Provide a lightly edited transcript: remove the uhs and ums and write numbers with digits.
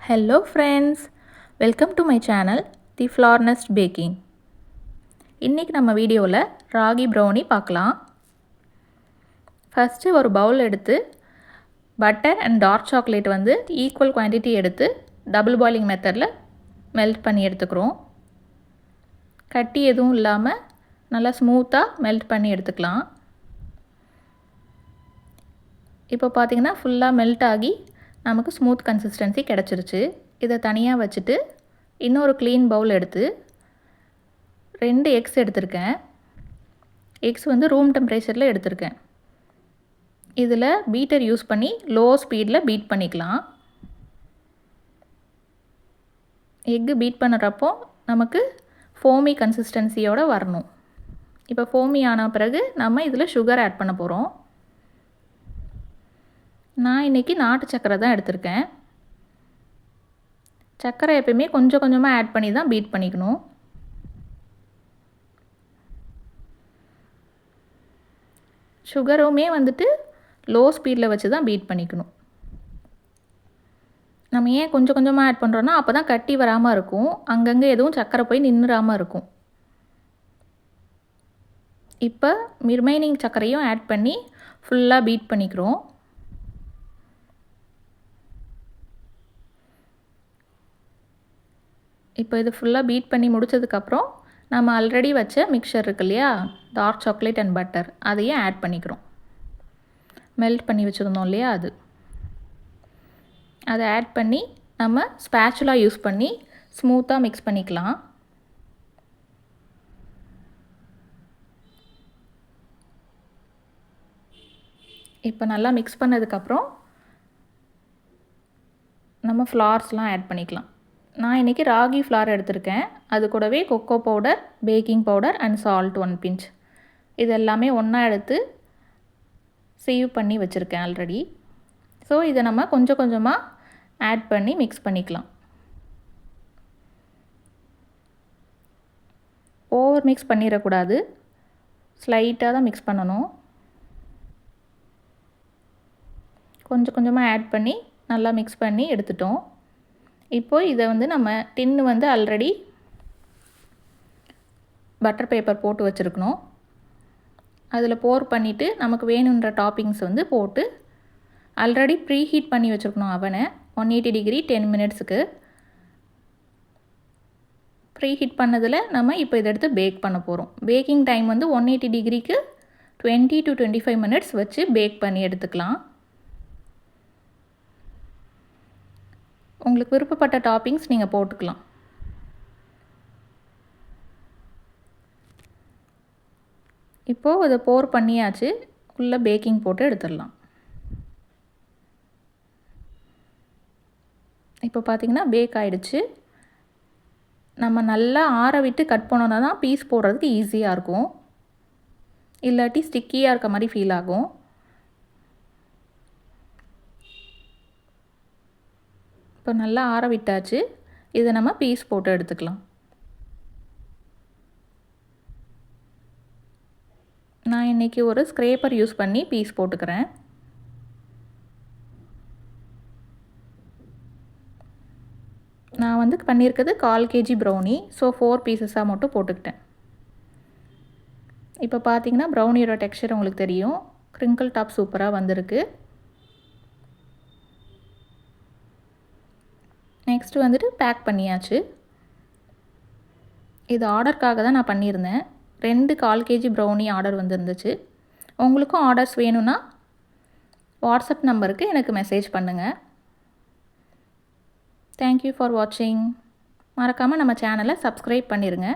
Hello friends, welcome to my channel The Flower Nest Baking. இன்னைக்கு நம்ம வீடியோவில் ragi brownie பார்க்கலாம். ஃபஸ்ட்டு ஒரு பவுல் எடுத்து பட்டர் அண்ட் டார்க் சாக்லேட் வந்து ஈக்குவல் குவான்டிட்டி எடுத்து டபுள் பாயிலிங் மெத்தடில் மெல்ட் பண்ணி எடுத்துக்கிறோம். கட்டி எதுவும் இல்லாமல் நல்லா ஸ்மூத்தாக மெல்ட் பண்ணி எடுத்துக்கலாம். இப்போ பார்த்திங்கன்னா ஃபுல்லாக மெல்ட் ஆகி நமக்கு ஸ்மூத் கன்சிஸ்டன்சி கிடச்சிருச்சு. இதை தனியாக வச்சுட்டு இன்னொரு க்ளீன் பவுல் எடுத்து 2 எக்ஸ் எடுத்திருக்கேன். எக்ஸ் வந்து ரூம் டெம்பரேச்சரில் எடுத்திருக்கேன். இதில் பீட்டர் யூஸ் பண்ணி லோ ஸ்பீடில் பீட் பண்ணிக்கலாம். எக்கு பீட் பண்ணுறப்போ நமக்கு ஃபோமி கன்சிஸ்டன்சியோடு வரணும். இப்போ ஃபோமி ஆன பிறகு நம்ம இதில் சுகர் ஆட் பண்ண போகிறோம். நான் இன்றைக்கி நாட்டு சர்க்கரை தான் எடுத்திருக்கேன். சர்க்கரை எப்பயுமே கொஞ்சம் கொஞ்சமாக ஆட் பண்ணி தான் பீட் பண்ணிக்கணும். சுகருமே வந்துட்டு லோ ஸ்பீடில் வச்சு தான் பீட் பண்ணிக்கணும். நம்ம ஏன் கொஞ்சம் கொஞ்சமாக ஆட் பண்ணுறோன்னா அப்போ தான் கட்டி வராமல் இருக்கும், அங்கங்கே எதுவும் சர்க்கரை போய் நின்றுடாமல் இருக்கும். இப்போ ரிமைனிங் சர்க்கரையும் ஆட் பண்ணி ஃபுல்லாக பீட் பண்ணிக்கிறோம். இப்போ இது ஃபுல்லாக பீட் பண்ணி முடித்ததுக்கப்புறம் நம்ம ஆல்ரெடி வச்ச மிக்சர் இருக்கு இல்லையா, டார்க் சாக்லேட் அண்ட் பட்டர், அதையும் ஆட் பண்ணிக்கிறோம். மெல்ட் பண்ணி வச்சுருந்தோம் இல்லையா, அதை ஆட் பண்ணி நம்ம ஸ்பேச்சுலா யூஸ் பண்ணி ஸ்மூத்தாக மிக்ஸ் பண்ணிக்கலாம். இப்போ நல்லா மிக்ஸ் பண்ணதுக்கப்புறம் நம்ம ஃப்ளார்ஸ்லாம் ஆட் பண்ணிக்கலாம். நான் இன்றைக்கி ராகி ஃப்ளார் எடுத்திருக்கேன். அது கூடவே cocoa powder, baking powder and salt 1 pinch, இது எல்லாமே ஒன்றா எடுத்து சேவ் பண்ணி வச்சுருக்கேன் ஆல்ரெடி. ஸோ இதை நம்ம கொஞ்சம் கொஞ்சமாக ஆட் பண்ணி மிக்ஸ் பண்ணிக்கலாம். ஓவர் மிக்ஸ் பண்ணிடக்கூடாது, ஸ்லைட்டாக தான் மிக்ஸ் பண்ணணும். கொஞ்சம் கொஞ்சமாக ஆட் பண்ணி நல்லா மிக்ஸ் பண்ணி எடுத்துட்டோம். இப்போது இதை வந்து நம்ம டின்னு வந்து ஆல்ரெடி பட்டர் பேப்பர் போட்டு வச்சுருக்கணும். அதில் போர் பண்ணிவிட்டு நமக்கு வேணுன்ற டாப்பிங்ஸ் வந்து போட்டு ஆல்ரெடி ப்ரீ ஹீட் பண்ணி வச்சுருக்கணும் அவனை 180 டிகிரி 10 மினிட்ஸுக்கு. ப்ரீ ஹீட் பண்ணதில் நம்ம இப்போ இதை எடுத்து பேக் பண்ண போகிறோம். பேக்கிங் டைம் வந்து 180 டிகிரிக்கு 20 to 25 மினிட்ஸ் வச்சு பேக் பண்ணி எடுத்துக்கலாம். உங்களுக்கு விருப்பப்பட்ட டாப்பிங்ஸ் நீங்கள் போட்டுக்கலாம். இப்போது அதை போர் பண்ணியாச்சு, உள்ளே பேக்கிங் போட்டு எடுத்துடலாம். இப்போ பார்த்திங்கன்னா பேக் ஆகிடுச்சு. நம்ம நல்லா ஆற விட்டு கட் பண்ணோன்னா தான் பீஸ் போடுறதுக்கு ஈஸியாக இருக்கும், இல்லாட்டி ஸ்டிக்கியாக இருக்க மாதிரி ஃபீல் ஆகும். இப்போ நல்லா ஆற விட்டாச்சு. இதை நம்ம பீஸ் போட்டு எடுத்துக்கலாம். நான் இன்றைக்கி ஒரு ஸ்க்ரேப்பர் யூஸ் பண்ணி பீஸ் போட்டுக்கிறேன். நான் வந்து பண்ணியிருக்கிறது 1/4 kg ப்ரௌனி, ஸோ 4 பீசஸாக மட்டும் போட்டுக்கிட்டேன். இப்போ பார்த்தீங்கன்னா ப்ரௌனியோட டெக்ஸ்சர் உங்களுக்கு தெரியும், க்ரிங்கிள் டாப் சூப்பராக வந்திருக்கு. நெக்ஸ்ட்டு வந்துட்டு பேக் பண்ணியாச்சு. இது ஆர்டருக்காக தான் நான் பண்ணியிருந்தேன். 2 1/4 kg ப்ரௌனி ஆர்டர் வந்துருந்துச்சு. உங்களுக்கும் ஆர்டர்ஸ் வேணும்னா வாட்ஸ்அப் நம்பருக்கு எனக்கு மெசேஜ் பண்ணுங்கள். தேங்க்யூ ஃபார் வாட்சிங். மறக்காமல் நம்ம சேனலை சப்ஸ்கிரைப் பண்ணிடுங்க.